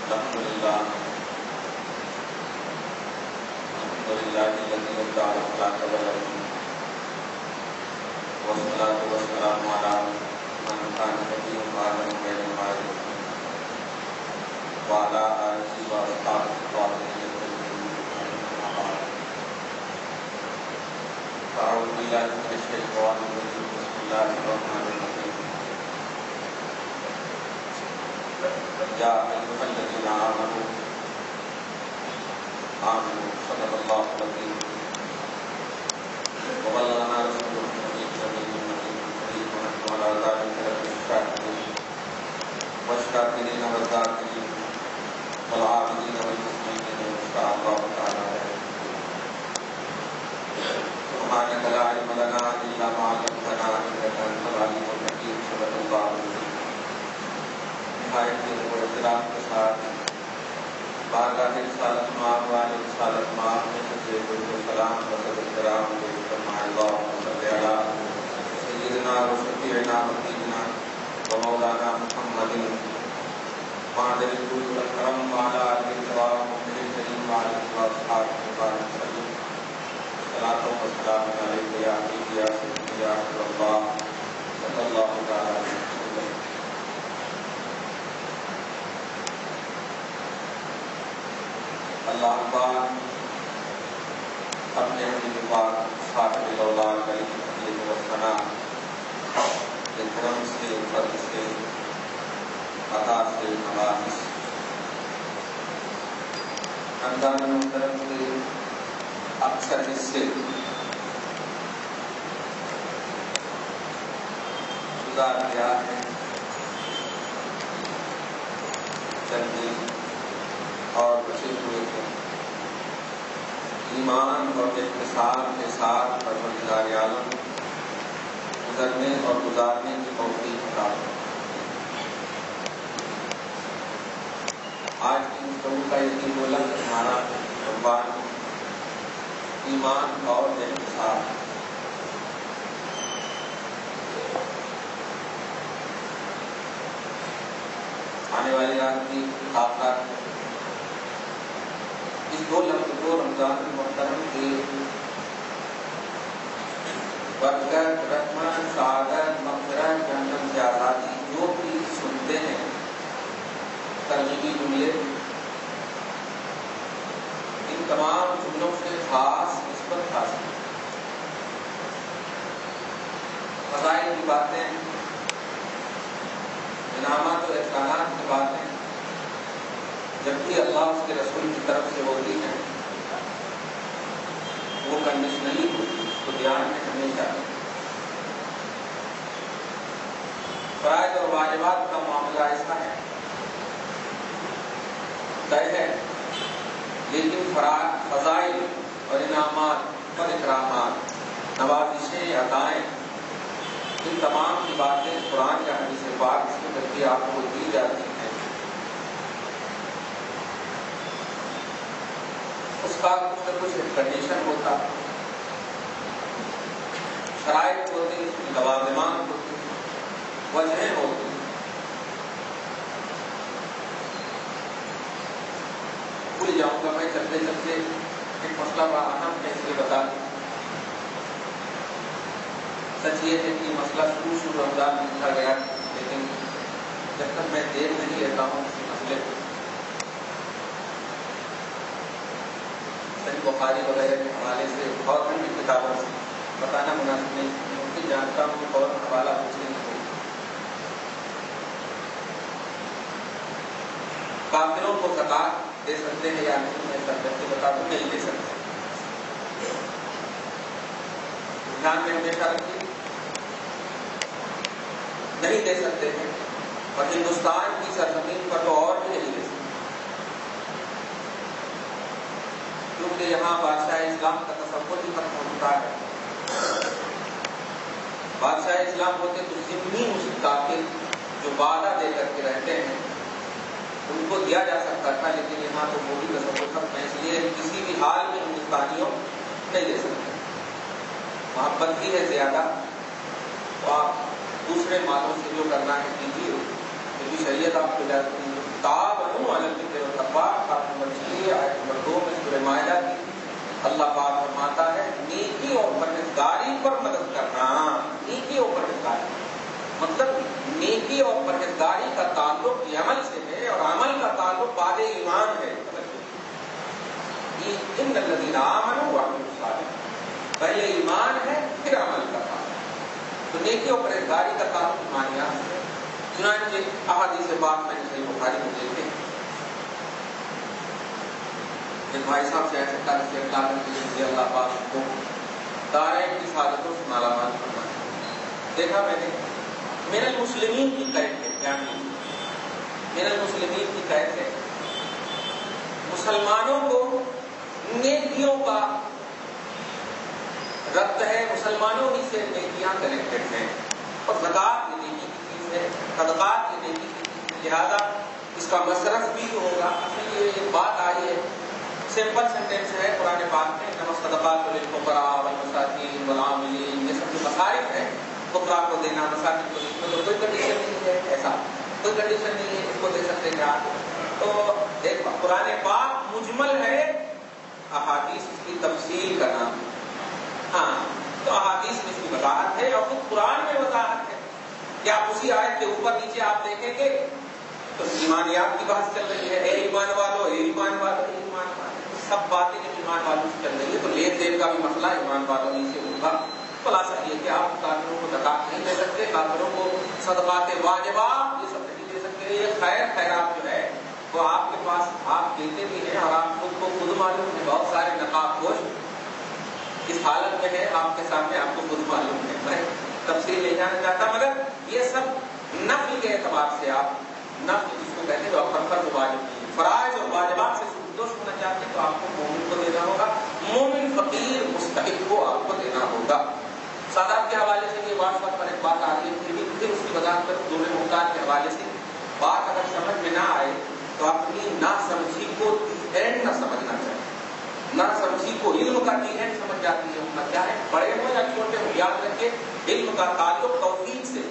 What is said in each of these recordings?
الحمد لله الذي ابدع الخلق والأرض والصلاة والسلام على من كان نبيا وآدم بين المعارف وعلى آله وأصحابه الطاهرين الطيبين. أعوذ بالله من الشيطان الرجيم. بسم الله الرحمن الرحيم. يا أيها الذين آمنوا صدق الله العظيم وبلغنا رسوله النبي الكريم الكريم ونحن على ذلك لمن الشاهدين والشاكرين والذاكرين والعابدين والمؤمنين إن شاء الله تعالى. سبحانك لا علم لنا إلا ما علمتنا إنك أنت العليم الحكيم. صدق الله العظيم. نہایت احترام کے ساتھ بارگاہ رسالت مآب والے رسالت مآب میں سے سلام وسط احترام کو فرمائے اللہم صلی علی سیدنا و شفیعنا حبیبنا و مولانا محمد معدل الجود والکرم وعلی آلہ الکرام محمد کریم وعلی اصحابہ وسلم. صلاۃ و سلام علیک یا حبیب یا سیدی یا رسول اللہ صلی اللہ تعالی علیہ وسلم. اللہ پاک اپنے حبیب پاک صاحب الاولاد علیہ السلام کے کرم سے فضل سے عطا سے نواز خاندان محترم کے اکثر حصے گزار گیا ہے. جلدی اور بچے ہوئے تھے. ایمان اور اختصار کے ساتھ پروردگار عالم گزرنے اور گزارنے کی توفیق عطا فرمائے. آج کی گفتگو کا یہی بولن ہمارا عنوان ایمان اور اختصار. آنے والی رات کی آخرت اس دو لفظ کو رمضان محترم کے برکت، رحمت، سعادت، مغفرت، جنت سے آزادی جو بھی سنتے ہیں ترغیبی جملے، ان تمام جملوں سے خاص نسبت حاصل. فضائل کی باتیں، انعامات و احسانات کی باتیں جب بھی اللہ اس کے رسول کی طرف سے ہوتی ہے وہ کنڈیشنلی ہوتی ہے. اس کو دھیان میں ہمیشہ فرائض اور واجبات کا معاملہ ایسا ہے طے ہے، لیکن فضائل اور انعامات اور اکرامات، نوازشیں، عطائیں، ان تمام کی باتیں قرآن یا حدیث پاک اس کے ذریعے آپ کو دی جاتی ہیں. اس کا کچھ نہ کچھ کنڈیشن ہوتا، شرائط ہوتی، اس کی لوازمات ہوتی، وجہیں ہوتی. بھول جاؤں گا میں چلتے چلتے ایک مسئلہ بڑا اہم ہے، اس لیے بتا دوں. سچ یہ ہے کہ مسئلہ شروع رمضان میں لکھا گیا، لیکن جب تک میں دیکھ نہیں لیتا ہوں اس مسئلے کو، بخاری وغیرہ کے حوالے سے اور بھی کتابوں سے بتانا مناسب نہیں. کیونکہ جانتا ہوں کہ فوراً حوالہ پوچھنے کی کوئی. کافروں کو زکات دے سکتے ہیں یا نہیں دے سکتے؟ بتا دوں نہیں دے سکتے. دھیان میں ہمیشہ رکھیے نہیں دے سکتے ہیں، اور ہندوستان کی سرزمین پر تو اور بھی نہیں دے سکتے، کیونکہ یہاں بادشاہ اسلام کا تصور ہی ختم ہوتا ہے. بادشاہ اسلام ہوتے تو ضمنی کافر جو وعدہ دے کر کے رہتے ہیں ان کو دیا جا سکتا تھا، لیکن یہاں تو وہ بھی تصور ختم ہے. اس لیے کسی بھی حال میں ہندوستانیوں نہیں دے سکتے. محبت بھی ہے زیادہ تو آپ دوسرے مالوں سے جو کرنا ہے کیجیے، کی شریعت آپ کو جاتی ہے. تعاونوا علی البر والتقوی، نمبر 6 آیت نمبر 2 میں سورہ مائدہ کی اللہ پاک فرماتا ہے نیکی اور پرہیزگاری پر مدد کرنا. نیکی اور پرہیزگاری مطلب نیکی اور پرہیزگاری کا تعلق یہ عمل سے ہے اور عمل کا تعلق بعد ایمان ہے. ان الذین آمنوا وعملوا الصالحات، پہلے ایمان ہے پھر عمل کرنا. تو نیکی اور پرہیزگاری کا تعلق ایمانیات سے. چنانچہ احادیث پاک میں صحیح بخاری میں دیکھیں ایک بھائی صاحب سے ایسے کہا جسے اللہ پاک کو دارین کی سعادتوں سے مالا مال کرنا. دیکھا میں نے من المسلمین کی قید ہے، کیا من المسلمین کی قید ہے. مسلمانوں کو نیکیوں کا ربط ہے، مسلمانوں ہی سے نیکیاں کنیکٹڈ ہیں. اور زکوٰۃ یہ نیکی کی چیز ہے، صدقات یہ نیکی کی چیز ہے، لہٰذا اس کا مصرف بھی جو ہوگا. اصل یہ ایک بات آئی ہے، سمپل سینٹینس ہے قرآن پاک میں، انما الصدقات للفقراء والمساکین والعاملین، یہ سب جو مصارف ہیں فقراء کو دینا، مساکین کو دینا، تو کوئی کنڈیشن نہیں ہے، ایسا کوئی کنڈیشن نہیں ہے اس کو دے سکتے کیا. تو ایک قرآن پاک مجمل ہے، احادیث اس کی تفصیل کا نام. ہاں تو احادیث میں اس کی وضاحت ہے اور خود قرآن میں وضاحت ہے کہ آپ اسی آیت کے اوپر نیچے آپ دیکھیں گے تو ایمانیات کی بحث چل رہی ہے. اے ایمان والو، اے ایمان والو، اے ایمان والو، سب باتیں جو ایمان والوں سے چل رہی ہے. تو لین دین کا بھی مسئلہ ایمان والوں ہی سے ہوگا. خلاصہ یہ کہ آپ کافروں کو زکات نہیں دے سکتے، کافروں کو صدقات واجبہ یہ سب نہیں دے سکتے. یہ خیرات جو ہے وہ آپ کے پاس آپ دیتے بھی ہیں اور آپ خود کو خود معلوم ہے. بہت سارے نقاب پوش اس حالت میں ہے آپ کے سامنے، آپ کو خود معلوم ہے. میں تفصیل نہیں جانا چاہتا، مگر یہ سب نفل کے اعتبار سے آپ نفل جس کو کہتے ہیں جو فرض واجب فرائض اور واجبات سے دوش ہونا چاہتے ہیں تو آپ کو مومن کو دینا ہوگا. مومن فقیر مستحق کو آپ کو دینا ہوگا. سادات کے حوالے سے یہ واٹس ایپ پر ایک بات آ رہی ہے، پھر اس کی وضاحت پر دونوں محتاج کے حوالے سے بات اگر سمجھ میں نہ آئے تو اپنی نہ سمجھی کو اینڈ نہ سمجھنا چاہیے. نہ سمجھی کو علم کا اینڈ سمجھ جاتی ہے. ان کا کیا ہے، بڑے ہوں یا چھوٹے ہوں، یاد رکھے علم کا تعلق توحید سے،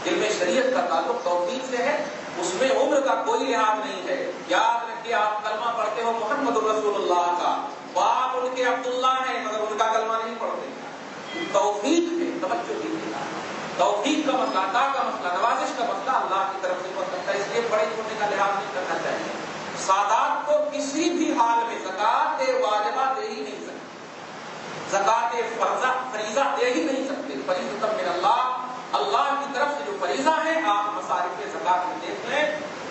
علم شریعت کا تعلق توحید سے ہے. اس میں عمر کا کوئی لحاظ نہیں ہے. یاد رکھیے آپ کلمہ پڑھتے ہو محمد رسول اللہ کا، باپ ان کے عبداللہ ہیں مگر ان کا کلمہ نہیں پڑھتے. توحید ہے، توجہ دیجیے گا. توحید کا مسئلہ، عطا کا مسئلہ، نوازش کا مسئلہ اللہ کی طرف سے ہو سکتا ہے. اس لیے بڑے چھوٹے کا لحاظ نہیں کرنا چاہیے. سادات کو کسی بھی حال میں زکات واجبہ دے ہی نہیں سکتے، زکات فریضہ دے ہی نہیں سکتے. فریضۃ من اللہ، اللہ کی طرف سے جو فریضہ ہے آپ مصارف زکات میں دیکھ لیں،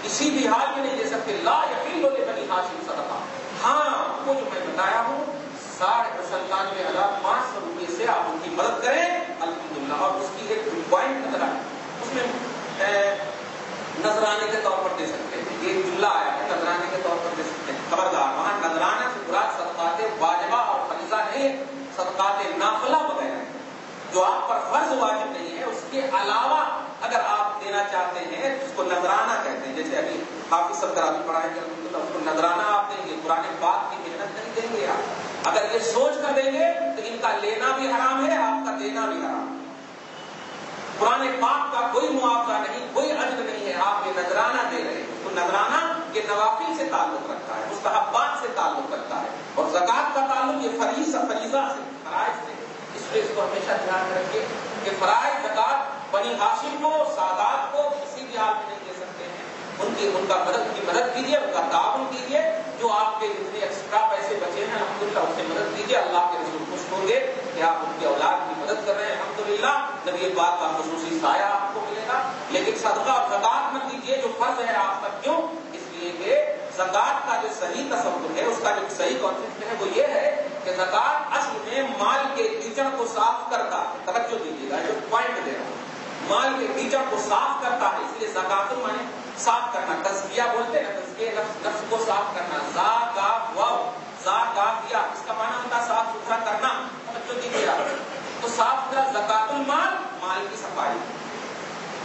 کسی بھی حال میں نہیں دے سکتے. لا یحل لبنی ہاشم صدقہ. ہاں وہ جو میں بتایا ہوں 97,500 روپئے سے آپ ان کی مدد کریں الحمدللہ. اور اس کی ایک پوائنٹ نظر آئے، اس میں نذرانے کے طور پر دے سکتے ہیں. یہ جملہ آیا ہے نذرانے کے طور پر دے سکتے ہیں. خبردار وہاں نذرانہ سے مراد صدقات واجبہ اور فریضہ نہیں، صدقات نافلہ وغیرہ جو آپ پر فرض واجب نہیں ہے. اس کے علاوہ اگر آپ دینا چاہتے ہیں جس کو نذرانہ کہتے ہیں، جیسے ابھی حافظ صاحب کرابی پڑھائیں گے اس کو نذرانہ آپ دیں گے، قرآن پاک کی محنت نہیں دیں گے آپ. اگر یہ سوچ کر دیں گے تو ان کا لینا بھی حرام ہے، آپ کا دینا بھی حرام ہے. قرآن پاک کا کوئی معاوضہ نہیں، کوئی اجر نہیں ہے، آپ یہ نذرانہ دے رہے ہیں. تو نذرانہ یہ نوافل سے تعلق رکھتا ہے، مستحبات سے تعلق رکھتا ہے. اور زکات کا تعلق یہ فریضہ سے، فرائض سے. اس لیے اس کو ہمیشہ دھیان رکھیے کہ فرائض زکات بنی ہاشم کو، سادات کو کسی بھی حال میں نہیں دے سکتے ہیں. ان کا مدد کیجیے، ان کا تعاون کیجیے. جو آپ کے جتنے ایکسٹرا پیسے بچے ہیں الحمدللہ اس سے مدد کیجیے. اللہ کے رسول خوش ہوں گے کہ آپ ان کی اولاد کی مدد کر رہے ہیں. الحمدللہ نبی پاک کا خصوصی سایہ آپ کو ملے گا. لیکن صدقہ اور زکات مت دیجیے جو فرض ہے آپ پر. کیوں؟ اس لیے کہ زکات کا جو صحیح تصور ہے، اس کا جو صحیح کانسیپٹ ہے وہ یہ ہے کہ زکات اصل میں مال کے کیچڑ کو صاف کرتا ہے. توجہ دیجیے گا، جو پوائنٹ دے رہا ہوں، مال کے کیچڑ کو صاف کرتا ہے. اس لیے زکات مانے صاف کرنا. تزکیہ بولتے ہیں، تزکیہ نفس کو صاف کرنا. زکافیہ اس کا معنی ہوتا ہے صاف ستھرا کرنا. توجہ دیجیے آپ. تو صاف ستھرا زکات المال، مال کی صفائی،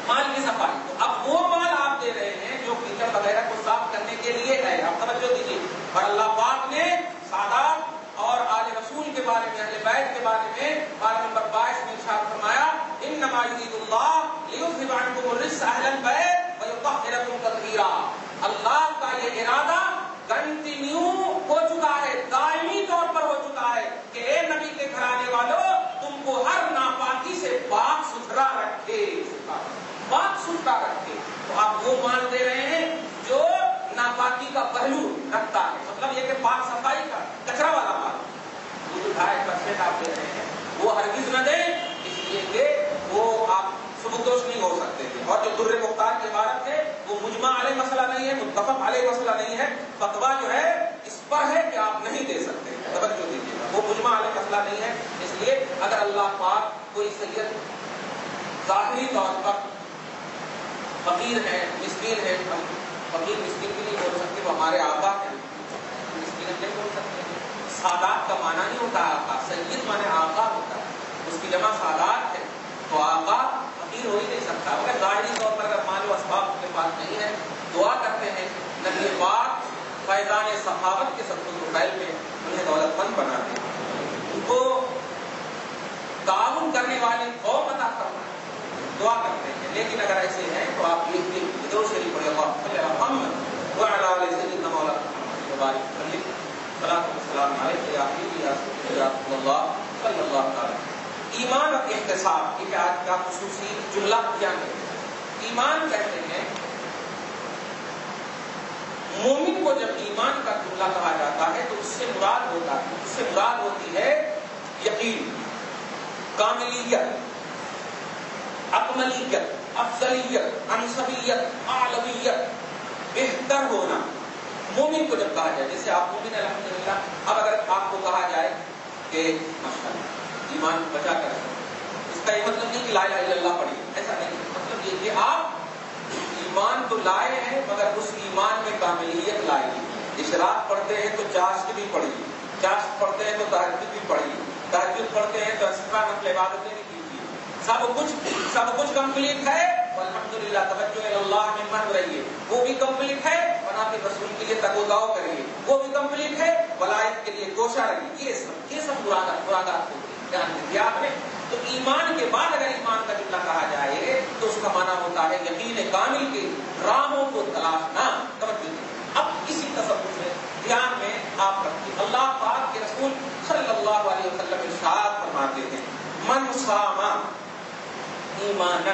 مال کی صفائی. تو اب وہ مال آپ دے رہے ہیں جو کیچڑ وغیرہ کو صاف کرنے کے لیے ہے. آپ توجہ دیجیے. اور اللہ پاک نے سادات اور آل رسول کے بارے میں، اہل بیت کے بارے میں بارہ نمبر 22 میں ارشاد فرمایا انما یرید اللہ لیذھب عنکم الرجس اہل البیت ستھرا رکھے، تو آپ وہ مال دے رہے ہیں جو ناپاکی کا پہلو رکھتا ہے، مطلب یہ کہ پاک صفائی کا کچرا والا مال، وہ جو 2.5% آپ دے رہے ہیں وہ ہرگز نہ دیں، اس لیے کہ وہ آپ سبکدوش نہیں ہو سکتے تھے۔ اور جو در مختار کی عبارت ہے وہ مجمع علیہ مسئلہ نہیں ہے، متفق علیہ مسئلہ نہیں ہے، فتویٰ جو ہے اس پر ہے کہ آپ نہیں دے سکتے، توجہ دیجیے گا، وہ مجمع علیہ مسئلہ نہیں ہے۔ اس لیے اگر اللہ پاک کوئی سید ظاہری طور پر فقیر ہے، مسکین ہے، ہم فقیر مسکین بھی نہیں بول سکتے، وہ ہمارے آقا ہیں، مسکین ہم نہیں بول سکتے۔ سادات کا معنی نہیں ہوتا آقا، سید معنی آقا ہوتا ہے، اس کی جمع سادات ہے، تو آقا فقیر ہو ہی نہیں سکتا۔ اگر ظاہری طور پر اگر مال و اسباب کے پاس نہیں ہے، دعا کرتے ہیں نبی پاک فیضان صحابت کے صدقۃ الفیل میں انہیں دولت مند بنا دے، ان کو تعاون کرنے والی قوم عطا فرمائے، دعا کرتے ہیں۔ لیکن اگر ایسے ہیں تو آپ یہ درود شریف پڑھیں، اللہم صلی علی محمد وعلی آل سیدنا مولانا محمد وبارک وسلم، صلاۃ و سلام علیک یا حبیبی یا رسول اللہ صلی اللہ تعالی۔ ایمان اور احتساب، یہ آج کا خصوصی جملہ کیا ہے؟ ایمان کہتے ہیں، مومن کو جب ایمان کا جملہ کہا جاتا ہے تو اس سے مراد ہوتی ہے یقین، کاملیت، اکملیت، افضلیت، انصبیت، اعلویت، بہتر ہونا۔ مومن کو جب کہا جائے، جیسے آپ مومن الحمدللہ، اب اگر آپ کو کہا جائے کہ ماشاءاللہ ایمان بچا کر، اس کا یہ مطلب نہیں کہ لا الہ الا اللہ پڑھیے، ایسا نہیں، مطلب یہ کہ آپ ایمان تو لائے ہیں مگر اس ایمان میں کاملیت لائیے۔ اشراق پڑھتے ہیں تو چاشت بھی پڑھیے، چاشت پڑھتے ہیں تو تہجد بھی پڑھیے، تہجد پڑھتے ہیں تو اسرا نفل عبادتیں بھی کیجیے، سب کچھ کمپلیٹ ہے، الحمدللہ توجہ اللہ میں من رہیے، وہ بھی کمپلیٹ ہے، بنا کے رسول کے لیے تگ و دو کریے، وہ بھی کمپلیٹ ہے، ولایت کے لیے کوشاں رہیے، یہ سب مرادات ہوتی ہے، دھیان دیجیے آپ نے۔ تو ایمان کے بعد اگر ایمان کا جملہ کہا جائے تو اس کا معنی ہوتا ہے یقین کامل کی راہوں کو تلاشنا۔ اب اسی تصور سے دھیان میں آپ رکھیے، اللہ پاک کے رسول صلی اللہ علیہ وسلم ارشاد فرماتے ہیں، من صام ایمانا،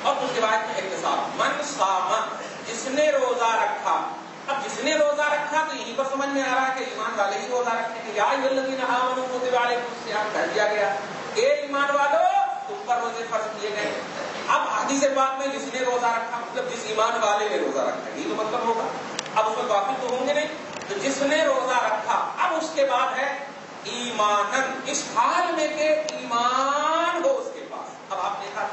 اور اس روایت میں احتساب، من صام، جس نے روزہ رکھا۔ اب جس نے روزہ رکھا تو یہیں پر سمجھ میں آ رہا ہے کہ ایمان والے ہی روزہ رکھیں گے، یا ایھا الذین آمنوا کتب علیکم الصیام کہہ دیا گیا، اے ایمان والو تم پر روزے فرض کیے گئے۔ اب حدیث پاک میں جس نے روزہ رکھا مطلب جس ایمان والے نے روزہ رکھا، یہ تو مطلب ہوگا، اب اس میں کافی تو ہوں گے نہیں، تو جس نے روزہ رکھا، اب اس کے بعد ہے ایمانن، اس حال میں کہ ایمان ہو اس کے پاس۔ اب آپ دیکھا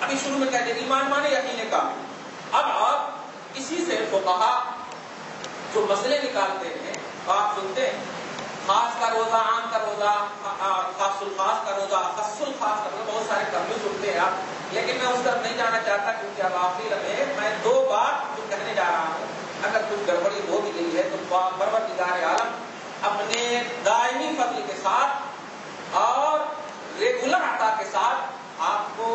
ابھی شروع میں کہتے ہیں ایمان مانے یقین کامل، اب آپ اسی سے فقہا جو مسئلے نکالتے ہیں آپ سنتے ہیں، خاص کا روزہ، عام کا روزہ، خاص الخاص کا روزہ، خص الخاص کا روزہ، بہت سارے کمی سنتے ہیں آپ، لیکن میں اس طرف نہیں جانا چاہتا کیونکہ اب آخر میں 2 بات کچھ کہنے جا رہا ہوں، اگر کچھ گڑبڑی ہو بھی گئی ہے تو پروردگار عالم اپنے دائمی فضل کے ساتھ اور ریگولر عطا کے ساتھ آپ کو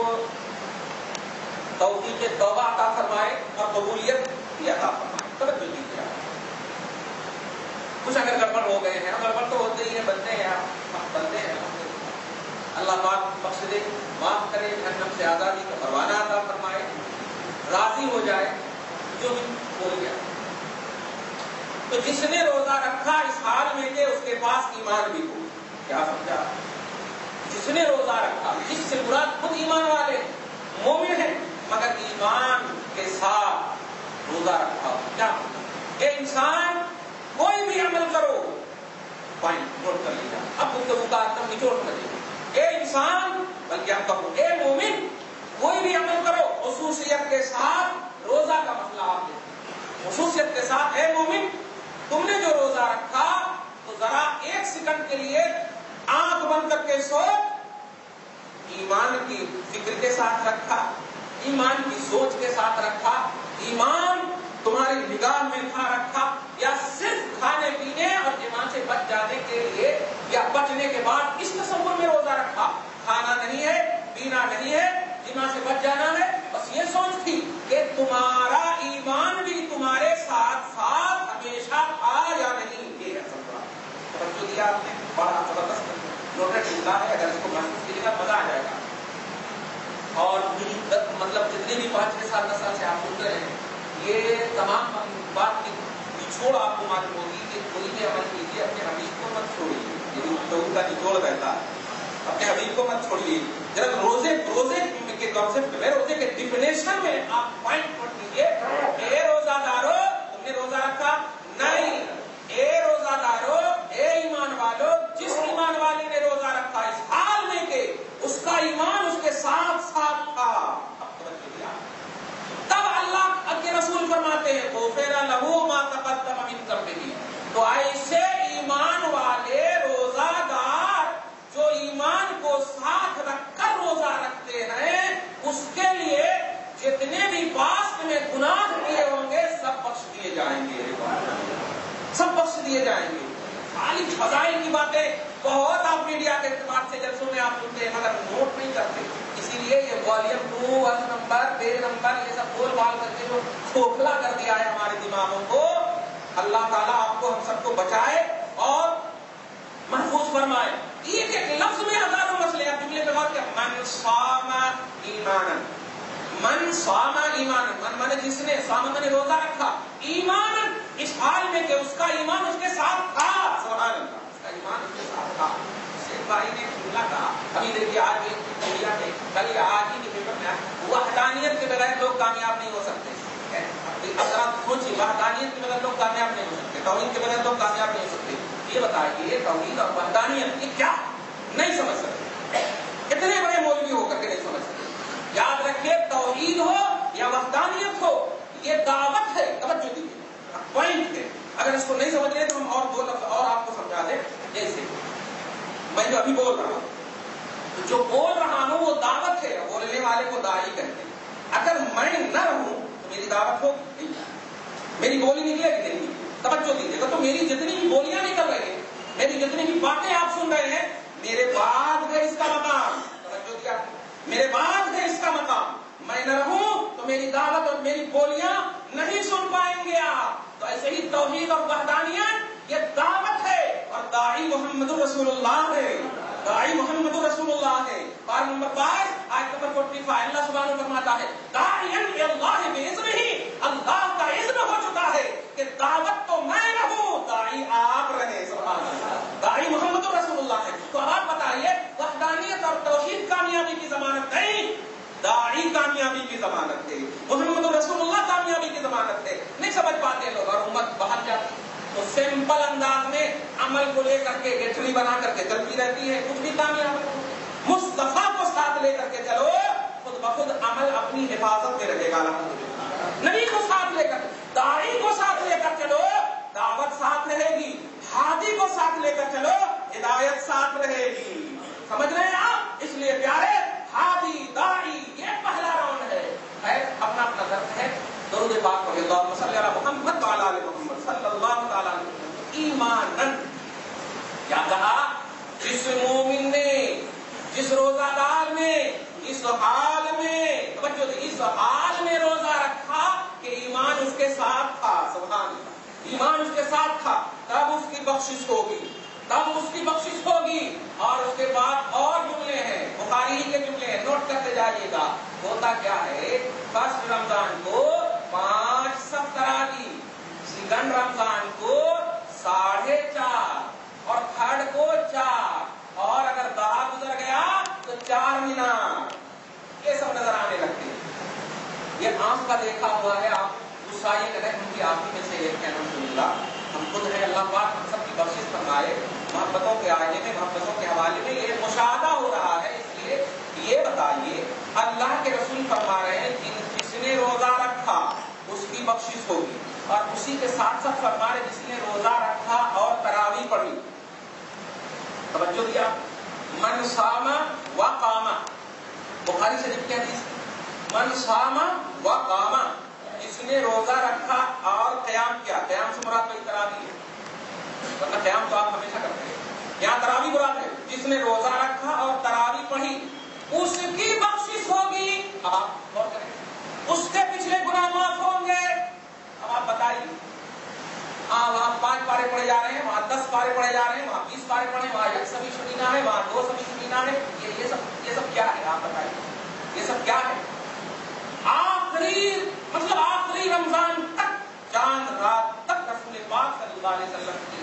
توفیق توبہ عطا فرمائے اور قبولیت بھی عطا فرمائے۔ توجہ دیجیے، کچھ اگر گڑبڑ ہو گئے ہیں، گڑبڑ تو ہوتے ہی ہیں، بنتے ہیں، آپ بنتے ہیں، اللہ پاک بخش دے، معاف کرے، جہنم سے آزادی کا پروانہ عطا فرمائے، راضی ہو جائے، جو بھی ہو گیا۔ تو جس نے روزہ رکھا اس حال میں کہ اس کے پاس ایمان بھی ہو، کیا سمجھا؟ جس نے روزہ رکھا، جس سے مراد خود ایمان والے مومن ہیں مگر ایمان کے ساتھ روزہ رکھا، کیا کہ انسان کوئی بھی عمل کرو، پوائنٹ نوٹ کر لیجیے، اب گفتگو کا تم نچوڑ مجھے، اے انسان، بلکہ آپ کہو اے مومن، کوئی بھی عمل کرو، خصوصیت کے ساتھ روزہ کا مسئلہ آپ دیکھیں، خصوصیت کے ساتھ اے مومن تم نے جو روزہ رکھا تو ذرا 1 سیکنڈ کے لیے آنکھ بند کر کے سوچ، ایمان کی فکر کے ساتھ رکھا، ایمان کی سوچ کے ساتھ رکھا، ایمان تمہاری نگاہ میں تھا رکھا، یا صرف کھانے پینے اور جماع سے بچ جانے کے لیے یا بچنے کے بعد اس تصور میں روزہ رکھا، کھانا نہیں ہے، پینا نہیں ہے، جماع سے بچ جانا ہے، بس یہ سوچ تھی کہ تمہارا ایمان بھی تمہارے ساتھ ساتھ ہمیشہ تھا یا نہیں، یہ ہے سب بات۔ توجہ دیا آپ نے، بڑا زبردست نوٹس ملتا ہے، اگر اس کو محسوس کیجیے گا مزہ آ جائے گا۔ اور مطلب جتنے بھی 5-6 سال 10 سال سے آپ سن رہے ہیں، یہ تمام بات کی نچوڑ آپ کو معلوم ہوگی کہ کوئی بھی عمل کیجیے اپنے حبیب کو مت چھوڑیے. یہ تو کا نچوڑ رہتا ہے، اپنے حبیب کو مت چھوڑیے. جب روزے کے کانسیپٹ میں، روزے کے ڈیفینیشن میں آپ پوائنٹ نوٹ کیجیے. اے روزہ دارو، تم نے روزہ رکھا؟ نہیں. اے روزہ دارو، اے ایمان والو، جس ایمان والے نے روزہ رکھا اس حال میں کہ اس کا ایمان اس کے ساتھ ساتھ تھا. تب اللہ کے رسول فرماتے ہیں غفر لہ ما تقدم من ذنبہ. تو ایسے ایمان والے روزہ دار جو ایمان کو ساتھ رکھ کر روزہ رکھتے ہیں، اس کے لیے جتنے بھی پاسٹ میں گناہ کیے ہوں گے سب بخش دیے جائیں گے، سب بخش دیے جائیں گے. خالی فضائل کی باتیں بہت آپ میڈیا کے اعتبار سے جلسوں میں آپ سنتے ہیں مگر نوٹ نہیں کرتے. اسی لیے یہ volume 2 verse number page number یہ سب بول بال کر کے جو کھوکھلا کر دیا ہے ہمارے دماغوں کو، اللہ تعالیٰ آپ کو ہم سب کو بچائے اور محفوظ فرمائے. ایک ایک لفظ میں ہزاروں مسئلے آپ جملے پہ غور کیا. من صام ایمانا، من صام ایمانا، من مانے جس نے، صام مانے روزہ رکھا، ایمانا اس حال میں کہ اس کا ایمان اس کے ساتھ تھا. سبحان اللہ، اس کا ایمان اس کے ساتھ تھا. شیخ بھائی نے جملہ کہا، ابھی دیکھیے آج بھی میڈیا ہے، کل آج ہی کے پیپر میں وحدانیت کے بغیر لوگ کامیاب نہیں ہو سکتے. اگر آپ سوچیے وحدانیت کے بغیر لوگ کامیاب نہیں ہو سکتے، توحید کے بغیر لوگ کامیاب نہیں ہو سکتے. یہ بتائیے توحید اور وحدانیت یہ کیا؟ نہیں سمجھ سکتے. اتنے بڑے مولوی ہو کر کے نہیں سمجھ سکتے. یاد رکھیے توحید ہو یا وحدانیت ہو، یہ دعوت ہے. توجہ دیجیے، پوائنٹ ہے. اگر اس کو نہیں سمجھ رہے تو ہم اور 2 لفظ اور آپ کو سمجھا دیں. جیسے میں جو ابھی بول رہا ہوں، جو بول رہا ہوں وہ دعوت ہے، بولنے والے کو داعی کہتے ہیں. اگر میں نہ رہوں تو میری دعوت ہوگی، میری بولی نکلے گی نہیں. توجہ دیجیے گا تو میری جتنی بھی بولیاں نکل رہی ہیں، میری جتنی بھی باتیں آپ سن رہے ہیں، میرے بعد ہے اس کا مقام. توجہ دیا، میرے بعد ہے اس کا مقام. میں نہ رہوں تو میری دعوت اور میری بولیاں نہیں سن پائیں گے آپ. تو ایسے ہی توحید اور وحدانیت یہ دعوت ہے اور داعی محمد رسول اللہ ہے. داعی محمد رسول اللہ ہے. پارہ نمبر 5 آیت نمبر 45 اللہ سبحانہ فرماتا ہے داعی اللہ باذنہ، اللہ کا اذن ہو چکا ہے کہ دعوت تو میں رہوں، داعی آپ رہے. سبحان اللہ، داعی محمد رسول اللہ ہے. تو اب آپ بتائیے وحدانیت اور توحید کامیابی کی ضمانت نہیں، داعی کامیابی کی ضمانت ہے، محمد رسول اللہ کامیابی کی ضمانت ہے. نہیں سمجھ پاتے لوگ اور امت باہر جاتی تو سمپل انداز میں عمل کو لے کر کے گٹھڑی بنا کر کے چلتی رہتی ہے، کچھ بھی کامیاب نہیں. مصطفیٰ کو ساتھ لے کر کے چلو، خود بخود عمل اپنی حفاظت میں رہے گا. الحمدللہ نبی کو ساتھ لے کر، داعی کو ساتھ لے کر چلو، دعوت ساتھ رہے گی. ہادی کو ساتھ لے کر چلو، ہدایت ساتھ رہے گی. سمجھ رہے ہیں آپ؟ اس لیے پیارے ہادی داعی یہ پہلا راؤنڈ ہے. اپنا اپنا درد ہے. درود پاک پڑھیں، اللہم صلی علی محمد وعلی آل محمد صلی اللہ تعالی علیہ وسلم. ایمانن کیا کہا؟ جس مومن نے، جس روزہ دار نے اس حال میں، توجہ دے، اس حال میں روزہ رکھا کہ ایمان اس کے ساتھ تھا. سبحان اللہ، ایمان اس کے ساتھ تھا، تب اس کی بخشش ہوگی، تب اس کی بخشش ہوگی. اور اس کے بعد اور جملے ہیں، بخاری کے جملے ہیں، نوٹ کرتے جائیے گا. ہوتا کیا ہے، فرسٹ رمضان کو 5 سب تراویح، سیکنڈ رمضان کو 4.5 اور تھرڈ کو 4، اور اگر دہا گزر گیا تو 4 مینار. یہ سب نظر آنے لگتے ہیں. یہ آنکھ کا دیکھا ہوا ہے. آپ غصہ یہ کریں ہم کی آپ ہی میں سے ایک ہے، الحمدللہ ہم خود ہیں. اللہ پاک ہم سب کی بخشش فرمائے. محبتوں کے آئینے میں، محبتوں کے حوالے میں یہ مشاہدہ ہو رہا ہے. اس لیے یہ بتائیے اللہ کے رسول فرما رہے ہیں جس نے روزہ رکھا اس کی بخشش ہوگی. اور اسی کے ساتھ ساتھ فرما رہے جس نے روزہ رکھا اور تراویح پڑھی. توجہ دیا، من صام و قام، بخاری شریف کی حدیث، من صام و قام، جس نے روزہ رکھا اور قیام کیا. قیام سے مراد کوئی تراویح ہے، ورنہ قیام تو آپ ہمیشہ کرتے ہیں، یہاں تراویح مراد ہے. جس نے روزہ رکھا اور تراویح پڑھی اس کی بخشش ہوگی. اب آپ غور کریں، اس کے پچھلے گناہ معاف ہوں گے. اب آپ بتائیے، ہاں وہاں 5 پارے پڑھے جا رہے ہیں، وہاں 10 پارے پڑھے جا رہے ہیں، وہاں 20 پارے پڑھے، وہاں 1 سبھی شبینہ ہے، وہاں 2 سبھی شبینہ ہے. یہ سب کیا ہے؟ آپ بتائیے، یہ سب کیا ہے؟ قریب مطلب آخری رمضان تک، چاند رات تک رسول پاک صلی اللہ علیہ وسلم کی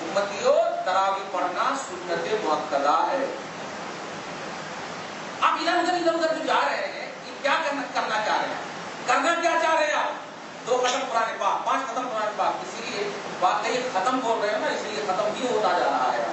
امتیوں تراویح پڑھنا سنت مؤکدہ ہے۔ آپ ادھر ادھر جو جا رہے ہیں یہ کیا کرنا چاہ رہے ہیں؟ کرنا کیا چاہ رہے ہیں آپ؟ 2 ختم قرآن پاک، 5 ختم قرآن پاک، اسی لیے واقعی ختم بول رہے ہیں نا، اس لیے ختم بھی ہوتا جا رہا ہے۔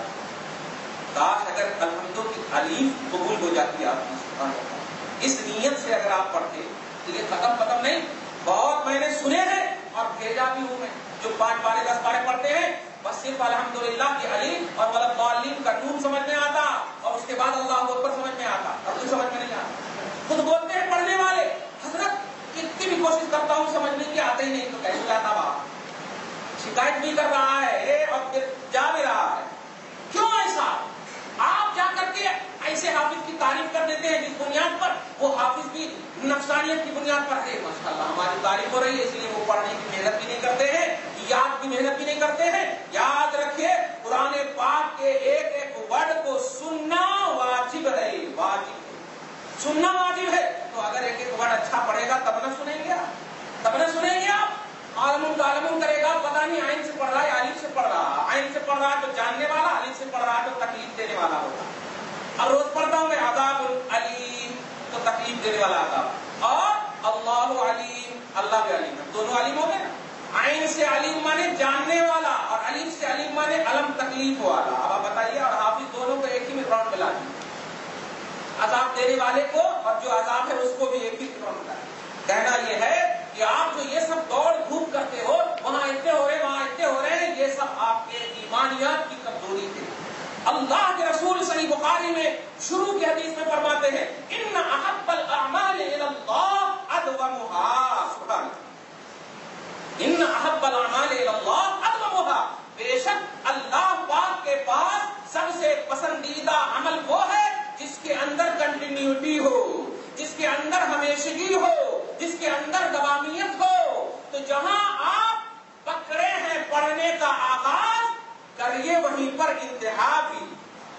کاش اگر الحمدو کی تعلیف قبول ہو جاتی ہے آپ کی، سبحان اللہ، اس نیت سے اگر آپ پڑھتے تو یہ ختم نہیں۔ بہت میں نے سنے ہیں اور بھیجا بھی ہوں میں، جو 5 پارے 10 پارے پڑھتے ہیں بس صرف الحمدللہ کی الف اور والضالین کا نون سمجھ میں آتا اور اس کے بعد اللہ اکبر سمجھ میں آتا اور کچھ سمجھ میں نہیں آتا۔ خود بولتے ہیں پڑھنے والے، حضرت کتنی بھی کوشش کرتا ہوں سمجھنے کی، آتے ہی نہیں، تو کیسے جاتا باپ؟ شکایت بھی کر رہا ہے اور پھر جا بھی رہا ہے۔ کیوں ایسا؟ آپ جا کر کے ایسے حافظ کی تعریف کر دیتے ہیں جس بنیاد پر وہ حافظ بھی نفسانیت کی بنیاد پر ہے، ماشاءاللہ ہماری تعریف ہو رہی ہے، اس لیے وہ پڑھنے کی محنت بھی نہیں کرتے ہیں، یاد کی محنت بھی نہیں کرتے ہیں۔ یاد رکھیے قرآن پاک کے ایک ایک ورڈ کو سننا واجب ہے، سننا واجب ہے۔ تو اگر ایک ایک ورڈ اچھا پڑھے گا تب نہ سنیں گے آپ۔ عالم کرے گا، پتہ نہیں عین سے پڑھ رہا ہے الف سے پڑھ رہا، عین سے پڑھ رہا ہے تو جاننے والا، الف سے پڑھ رہا ہے تو تکلیف دینے والا ہوتا۔ اب روز پڑھتا ہوں میں عذاب علیم تو تکلیف دینے والا عذاب، اور اللہ علیم اللہ بھی علیم ہے، دونوں علیم ہو گئے نا۔ عین سے علیم مانے جاننے والا اور الف سے علیم مانے علم تکلیف والا۔ اب آپ بتائیے، اور حافظ دونوں کو ایک ہی میں راؤنڈ ملا دیے، عذاب دینے والے کو اور جو عذاب ہے اس کو بھی ایک ہی راؤنڈ ملا دیے۔ کہنا یہ ہے کہ آپ جو یہ سب دوڑ دھوپ کرتے ہو، وہاں اتنے ہو رہے وہاں اتنے ہو رہے ہیں، یہ سب آپ کے ایمانیات کی کمزوری ہے۔ اللہ کے رسول صحیح بخاری میں شروع کی حدیث میں فرماتے ہیں ان احب الاعمال الی اللہ ادومها، سبحان اللہ، ان احب الاعمال الی اللہ ادومها، بے شک اللہ پاک کے پاس سب سے پسندیدہ عمل وہ ہے جس کے اندر کنٹینیوٹی ہو، جس کے اندر ہمیشگی ہو، جس کے اندر دوامیت ہو۔ تو جہاں آپ پکڑے ہیں پڑھنے کا آغاز، کریے وہیں پر انتہا بھی،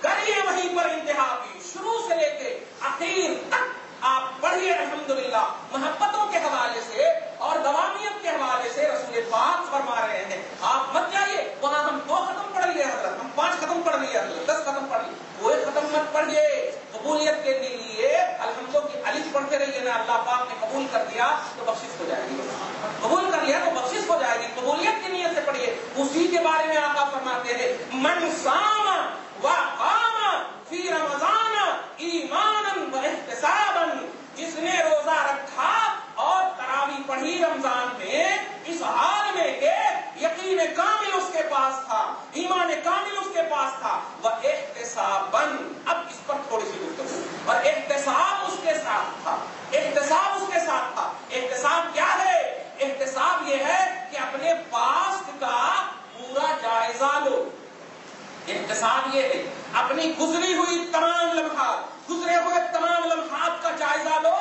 کریے وہیں پر انتہا بھی، شروع سے لے کے اخیر تک آپ پڑھیے الحمدللہ۔ محبتوں کے حوالے سے اور دوامیت کے حوالے سے رسول پاک فرما رہے ہیں آپ مت جائیے وہاں ہم 2 ختم پڑھ لیے حضرت، ہم 5 ختم پڑھ لیے حضرت، 10 ختم پڑھ لیے، کوئی ختم مت پڑھیے۔ قبولیت کے لیے الحمدو کی الف پڑھتے رہیے نا، اللہ پاک نے قبول کر دیا تو بخشش ہو جائے گی، قبول کر لیا تو بخشش ہو جائے گی۔ قبولیت کی نیت سے پڑھیے، اسی کے بارے میں آقا فرماتے ہیں من صام وقام فی رمضان ایمانا واحتسابا، جس نے روزہ رکھا اور تراویح پڑھی رمضان میں اس حال میں کہ یقین کامل اس کے پاس تھا، ایمان کامل اس کے پاس تھا، واحتسابا، اب اس پر تھوڑی سی گفتگو، اور احتساب اس کے ساتھ تھا، احتساب اس کے ساتھ تھا۔ احتساب کیا ہے؟ احتساب یہ ہے کہ اپنے پاسٹ کا پورا جائزہ لو۔ احتساب یہ ہے اپنی گزری ہوئی تمام لمحات، گزرے ہوئے تمام لمحات کا جائزہ لو،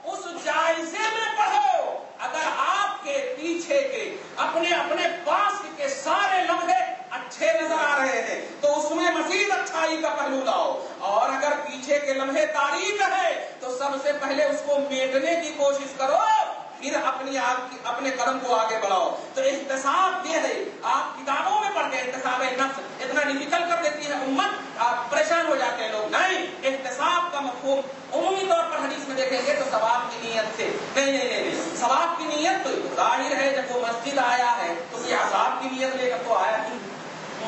اس جائزے میں پڑھو۔ اگر آپ کے پیچھے کے اپنے پاس کے سارے لمحے اچھے نظر آ رہے ہیں تو اس میں مزید اچھائی کا پہلو لاؤ، اور اگر پیچھے کے لمحے تاریک ہے تو سب سے پہلے اس کو میٹنے کی کوشش کرو، پھر اپنے قدم کو آگے بڑھاؤ۔ تو احتساب یہ ہے، آپ کتابوں میں پڑھتے ہیں احتساب نفس، اتنا ڈیفیکلٹ کر دیتی ہے امت، آپ پریشان ہو جاتے ہیں لوگ۔ نہیں، احتساب کا مفہوم عمومی طور پر حدیث میں دیکھیں گے تو ثواب کی نیت سے، نہیں، ثواب کی نیت تو ظاہر ہے جب وہ مسجد آیا ہے تو یہ عذاب کی نیت لے کر تو آیا نہیں،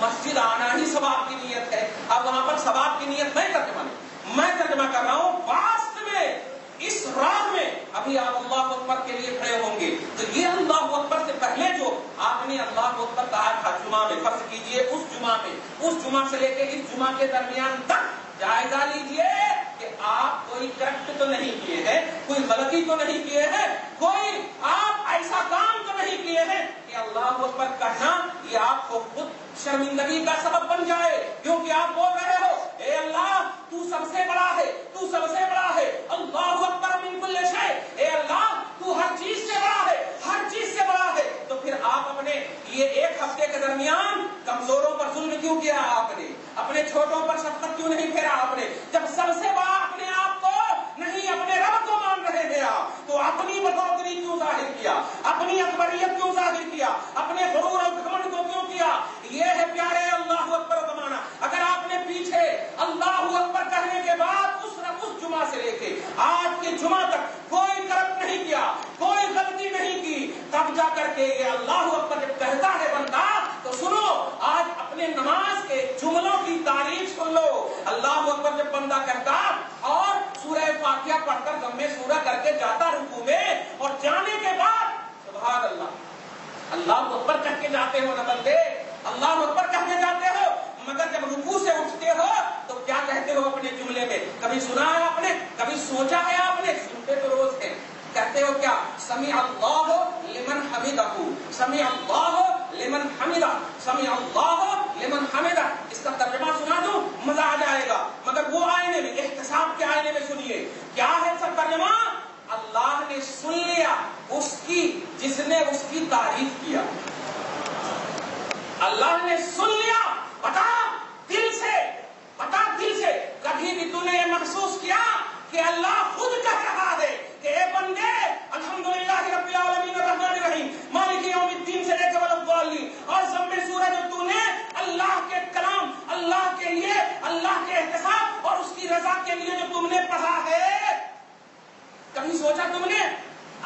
مسجد آنا ہی ثواب کی نیت ہے۔ اب وہاں پر ثواب کی نیت میں ترجمہ کر رہا ہوں، واسط میں اس راہ میں ابھی آپ اللہ اکبر کے لیے کھڑے ہوں گے تو یہ اللہ اکبر سے پہلے جو آپ نے اللہ اکبر کہا تھا جمعہ میں، فرض کیجئے اس جمعہ سے لے کے اس جمعہ کے درمیان تک جائزہ لیجئے کہ آپ کوئی کرپٹ تو نہیں کیے ہیں، کوئی غلطی تو نہیں کیے ہیں، کوئی آپ ایسا کام تو نہیں کیے ہیں کہ اللہ اکبر کہنا یہ آپ کو خود شرمندگی کا سبب بن جائے، کیونکہ آپ بول رہے ہو اے اللہ تو سب سے بڑا ہے، تو سب سے بڑا ہے، اللہ اکبر من کل شیء، اے اللہ تو ہر چیز سے بڑا ہے، ہر چیز سے بڑا ہے۔ تو پھر آپ اپنے یہ 1 ہفتے کے درمیان کمزوروں پر ظلم کیوں کیا آپ نے؟ اپنے چھوٹوں پر شفقت کیوں نہیں پھیرا آپ نے؟ جب سب سے بڑا اپنے آپ کو نہیں اپنے رب کو مان رہے تھے آپ، تو اپنی بطور جا کر کے یہ اللہ اکبر جب کہتا ہے بندہ تو سنو، آج اپنے نماز کے جملوں کی تعریف سن لو۔ اللہ اکبر جب بندہ کہتا اور سورہ فاتحہ پڑھ کر ضم سورہ کر کے جاتا رکوع میں، اور جانے کے بعد سبحان اللہ، اللہ اکبر کہہ کے جاتے ہو نا بندے، اللہ اکبر کہہ کے جاتے ہو، مگر جب رکوع سے اٹھتے ہو تو کیا کہتے ہو اپنے جملے میں؟ کبھی سنا ہے آپ نے؟ کبھی سوچا ہے آپ نے؟ سنتے تو روز ہیں، کہتے ہو کیا؟ سمیع اللہ لمن حمدہ، سمیع اللہ لمن حمدہ، سمیع اللہ لمن حمدہ۔ اس کا ترجمہ سنا دوں؟ مزہ آ جائے گا، مگر وہ آئینے میں، احتساب کے آئینے میں سنیے کیا ہے اس کا ترجمہ۔ اللہ نے سن لیا اس کی جس نے اس کی تعریف کیا، اللہ نے سن لیا۔ بتا دل سے، بتا دل سے، کبھی بھی تو نے یہ محسوس کیا کہ اللہ خود کہہ رہا ہے کہ اے بندے الحمدللہ رب العالمین الرحمن الرحیم مالک یوم الدین سے لے کے والضالین، اور ضم سورہ جو تو نے اللہ کے کلام، اللہ کے لیے، اللہ کے احتساب اور اس کی رضا کے لیے جو تم نے پڑھا ہے، کبھی سوچا تم نے؟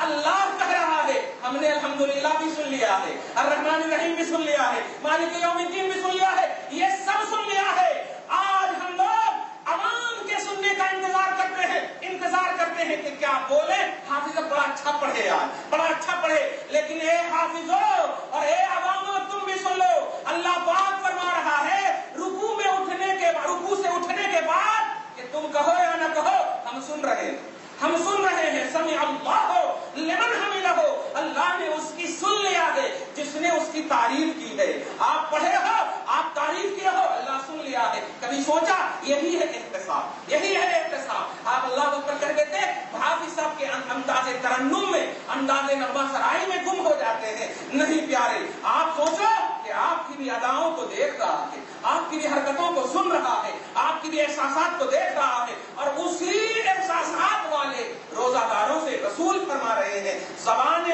اللہ کہہ رہا ہے، ہم نے الحمدللہ بھی سن لیا ہے، الرحمن الرحیم بھی سن لیا ہے، مالک یوم الدین بھی سن لیا ہے، یہ سب سن لیا ہے۔ آج ہم لوگ عوام کے سننے کا انتظار کرتے ہیں کہ کیا بولے، حافظ بڑا اچھا پڑھے، آج بڑا اچھا پڑھے، لیکن اے حافظو اور اے عوامو تم بھی سن لو، اللہ پاک فرما رہا ہے رکوع میں اٹھنے کے بعد، رکوع سے اٹھنے کے بعد کہ تم کہو یا نہ کہو، ہم سن رہے ہیں، ہم سن رہے ہیں۔ سمیع اللہ لمن حمدہ، اللہ نے اس کی سن لیا ہے جس نے اس کی تعریف کی ہے۔ آپ پڑھے ہو، آپ تعریف کیے ہو، اللہ سن لیا ہے۔ کبھی سوچا؟ یہی ہے احتساب، یہی ہے احتساب۔ آپ اللہ اکبر کہہ دیتے، حافظ صاحب کے انداز ترنم میں، انداز نغمہ سرائی میں گم ہو جاتے ہیں۔ نہیں پیارے، آپ سوچو کہ آپ کی بھی اداؤں کو دیکھ رہا ہے، آپ کی بھی حرکتوں کو سن رہا ہے، آپ کی بھی احساسات کو دیکھ رہا ہے، اور اسی احساسات والے روزہ داروں سے رسول فرما رہے ہیں زبان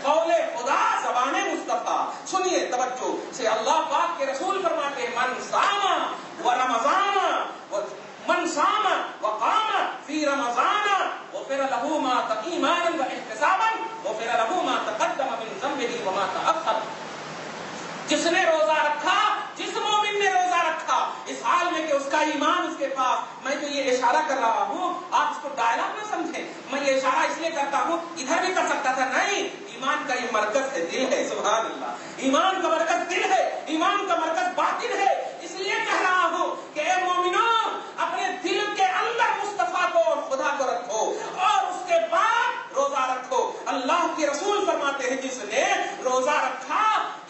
قول خدا، زبان مصطفیٰ۔ سنیے توجہ سے، اللہ پاک کے رسول فرماتے ہیں من صام و رمضان، من صام وقام فی رمضان غفر له ما ایمانا و احتسابا غفر له ما تقدم من ذنبه وما تأخر۔ جس نے روزہ رکھا، جس مومن نے روزہ رکھا اس حال میں کہ اس کا ایمان اس کے پاس، میں تو یہ اشارہ کر رہا ہوں، آپ اس کو ڈائلاگ نہ سمجھیں، میں یہ اشارہ اس لیے کرتا ہوں، ادھر بھی کر سکتا تھا، نہیں، ایمان کا یہ مرکز ہے، دل ہے، سبحان اللہ، ایمان کا مرکز دل ہے، ایمان کا مرکز باطن ہے۔ اس لیے کہہ رہا ہوں کہ اے مومنوں، اپنے دل کے اندر مصطفیٰ کو اور خدا کو رکھو، اور اس کے بعد روزہ رکھو۔ اللہ کے رسول فرماتے ہیں جس نے روزہ رکھا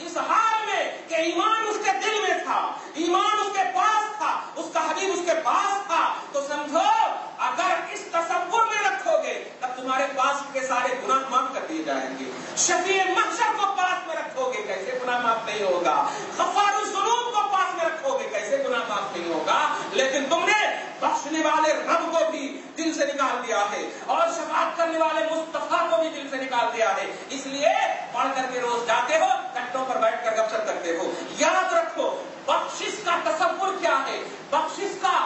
اس حال میں کہ ایمان اس کے دل میں تھا، ایمان اس کے پاس تھا، اس کا حبیب اس کے پاس تھا، تو سمجھو اگر اس تصور میں رکھو گے تب تمہارے پاس کے سارے گناہ معاف کر دیے جائیں گے۔ شفیع محشر کو پاس میں رکھو گے، کیسے گناہ معاف نہیں ہوگا؟ غفار الذنوب کو پاس میں رکھو گے، کیسے گناہ معاف نہیں ہوگا؟ لیکن تم نے بخشنے والے رب کو بھی دل سے نکال دیا ہے، اور شفاعت کرنے والے مصطفیٰ کو بھی دل سے نکال دیا ہے۔ اس لیے پڑھ کر کے روز جاتے ہو، کٹوں پر بیٹھ کر گپ شپ کرتے ہو۔ یاد رکھو بخشش کا تصور کیا ہے، بخشش کا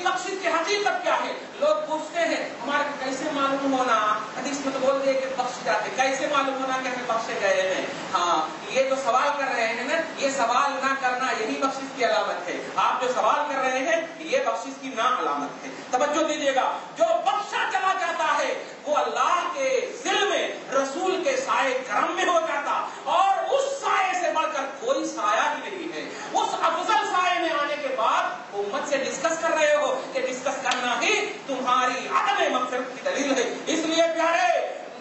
بخشش کی حقیقت کیا ہے۔ لوگ پوچھتے ہیں ہمارے کو کیسے معلوم ہونا، حدیث میں تو بول دے کہ بخش جاتے، کیسے معلوم ہونا کہ ہمیں بخشے گئے ہیں؟ ہاں، یہ تو سوال کر رہے ہیں نا، یہ سوال نہ کرنا یہی بخشش کی علامت ہے۔ آپ جو سوال کر رہے ہیں یہ بخشش کی نا علامت ہے۔ توجہ دیجیے گا، جو بخشا چلا جاتا ہے وہ اللہ کے ذل میں، رسول کے سائے کرم میں ہو جاتا، اور اس سائے سے بڑھ کر کوئی سایہ ہی نہیں ہے۔ اس افضل سائے میں آنے کے بعد امت سے ڈسکس کر رہے ہو کہ ڈسکس کرنا ہی تمہاری عدم مغفرت کی دلیل ہے۔ اس لیے پیارے،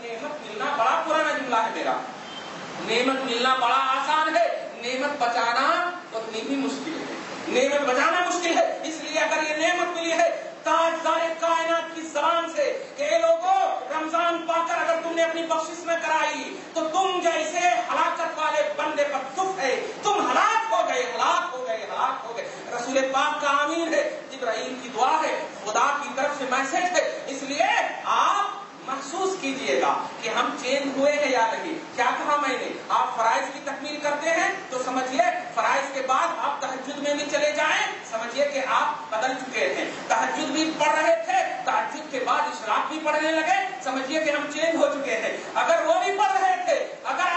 نعمت ملنا بڑا پرانا جملہ ہے میرا، نعمت ملنا بڑا آسان ہے، نعمت بچانا اتنی ہی مشکل ہے، نعمت بچانا مشکل ہے۔ اس لیے اگر یہ نعمت ملی ہے تاجدار کائنات کی زبان سے کہ اے لوگوں، رمضان پا کر اگر تم نے اپنی بخشش نہ کرائی تو تم جیسے ہلاکت والے بندے پر تف ہے، تم ہلاک ہو گئے، ہلاک ہو گئے، ہلاک ہو گئے۔ رسول پاک کا آمین ہے، جبرائیل کی دعا ہے، خدا کی طرف سے میسج ہے۔ اس لیے آپ محسوس کیجئے گا کہ ہم چینج ہوئے ہیں یا نہیں۔ کیا کہا میں نے؟ آپ فرائض کی تکمیل کرتے ہیں تو سمجھیے فرائض کے بعد آپ تہجد میں بھی چلے جائیں، سمجھیے کہ آپ بدل چکے ہیں۔ تہجد بھی پڑھ رہے تھے، تہجد کے بعد اشراق بھی پڑھنے لگے، سمجھیے کہ ہم چینج ہو چکے ہیں۔ اگر وہ بھی پڑھ رہے تھے، اگر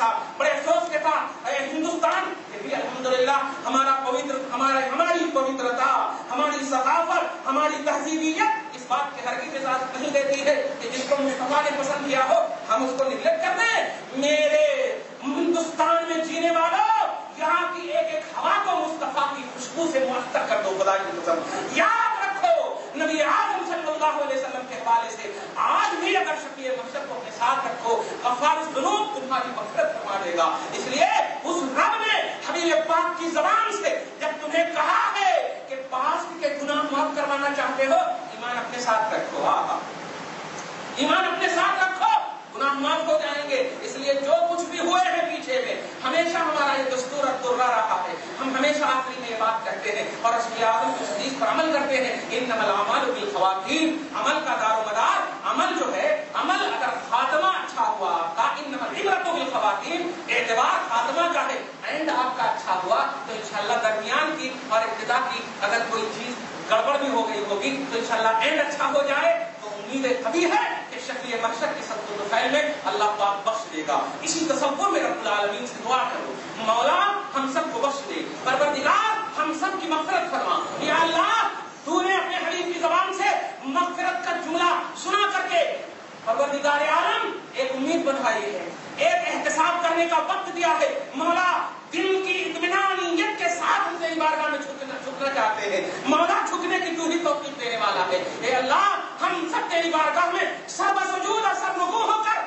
ساتھ بڑے افسوس کے ساتھ اے ہندوستان بھی الحمدللہ ہماری پوترتا، ہماری ثقافت، ہماری تہذیبیت اس بات کے ہرگز اجازت نہیں دیتی ہے کہ جس کو مصطفیٰ نے پسند کیا ہو ہم اس کو نگلیکٹ کر دیں۔ میرے ہندوستان میں جینے والوں، یہاں کی ایک ایک ہوا کو مصطفیٰ کی خوشبو سے معطر کر دو خدا کی قسم۔ یاد رکھو نبی اعظم صلی اللہ علیہ وسلم کے حوالے سے آج بھی اگر شفیع محشر کو اپنے ساتھ رکھو، غفار الذنوب تمہاری مغفرت فرما دے گا۔ اس لیے اس رب نے حبیب پاک کی زبان سے جب تمہیں کہا ہے کہ پاسٹ کے گناہ معاف کروانا چاہتے ہو، ایمان اپنے ساتھ رکھو، ایمان اپنے ساتھ رکھو، گناہ معاف ہو جائیں گے۔ اس لیے جو کچھ بھی ہوئے ہیں پیچھے میں، ہمیشہ ہمارا یہ دستور الدرہ رہا ہے، ہم ہمیشہ آخری میں یہ بات کرتے ہیں اور رسول اعظم کی حدیث پر عمل کرتے ہیں، انما الاعمال بالخواتیم، عمل کا دار و مدار، عمل جو ہے، عمل اگر خاتمہ اچھا ہوا آپ کا، انما العبرۃ بالخواتیم، اعتبار خاتمہ کا ہے، اینڈ آپ کا اچھا ہوا تو انشاءاللہ درمیان کی اور ابتدا کی اگر کوئی چیز گڑبڑ بھی ہو گئی ہوگی تو انشاءاللہ اینڈ اچھا ہو جائے تو امید کبھی ہے کہ شفیع محشر کی سب کو خیر میں اللہ پاک بخش دے گا۔ اسی تصور میں رب العالمین سے دعا کرو، مولا ہم سب کو بخش دے، پروردگار ہم سب کی مغفرت فرما۔ یا اللہ تو نے اپنے حبیب کی زبان سے مغفرت کا جملہ سنا کر کے پروردگار عالم ایک امید بنوائی ہے، ایک احتساب کرنے کا وقت دیا ہے۔ مولا دل کی اطمینانیت کے ساتھ ہم تیری بارگاہ میں جھکنا چاہتے ہیں، مولا جھکنے کی تو ہی توفیق دینے والا ہے۔ اے اللہ ہم سب تیری بارگاہ میں سر بسجود اور سر رکوع ہو کر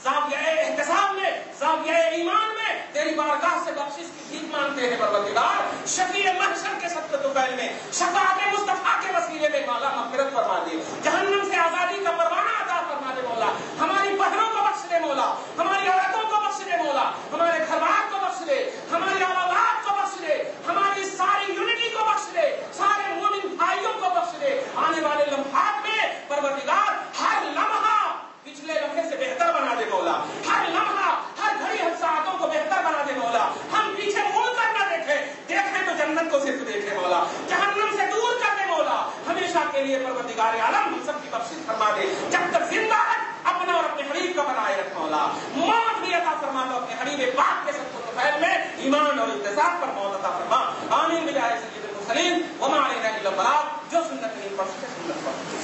زاویہ احتساب میں، زاویہ ایمان میں تیری بارگاہ سے بخشش کی بھیک مانگتے ہیں۔ پروردگار شفیع محشر کے سب طفیل میں، شفاعت مصطفیٰ کے وسیلے میں مولا مغفرت فرما دے، جہنم سے آزادی کا پروانہ عطا فرما دے مولا، ہماری بہنوں کو بخش دے مولا، ہماری عورتوں کو بخش دے مولا، ہمارے گھر بار کو بخش دے، ہماری اولاد کو بخش دے، ہماری ساری یونٹی کو بخش دے، سارے مومن بھائیوں کو بخش دے۔ آنے والے لمحات میں پروردگار ہر لمحہ پچھلے لمحے سے بہتر بنا دے مولا، ہر لمحہ ہر گھڑی ہر ساعتوں کو بہتر بنا دے مولا، ہم پیچھے مڑ کر نہ دیکھیں تو جنت کو صرف دیکھیں مولا، جہنم سے دور کر دے مولا، ہمیشہ کے لیے پروردگار عالم ہم سب کی بخشش فرما دے، جب تک زندہ رکھ اپنا اور اپنے حبیب کا بنائے رکھ مولا، موت بھی عطا فرما دو اپنے حبیب پاک کے سب طفیل میں، ایمان اور اتصاب پر موت عطا فرما، آمین بجائے سید المرسلین وما علینا الا البلاغ۔ جو سنت نہیں پڑھ سکے سنت پڑھ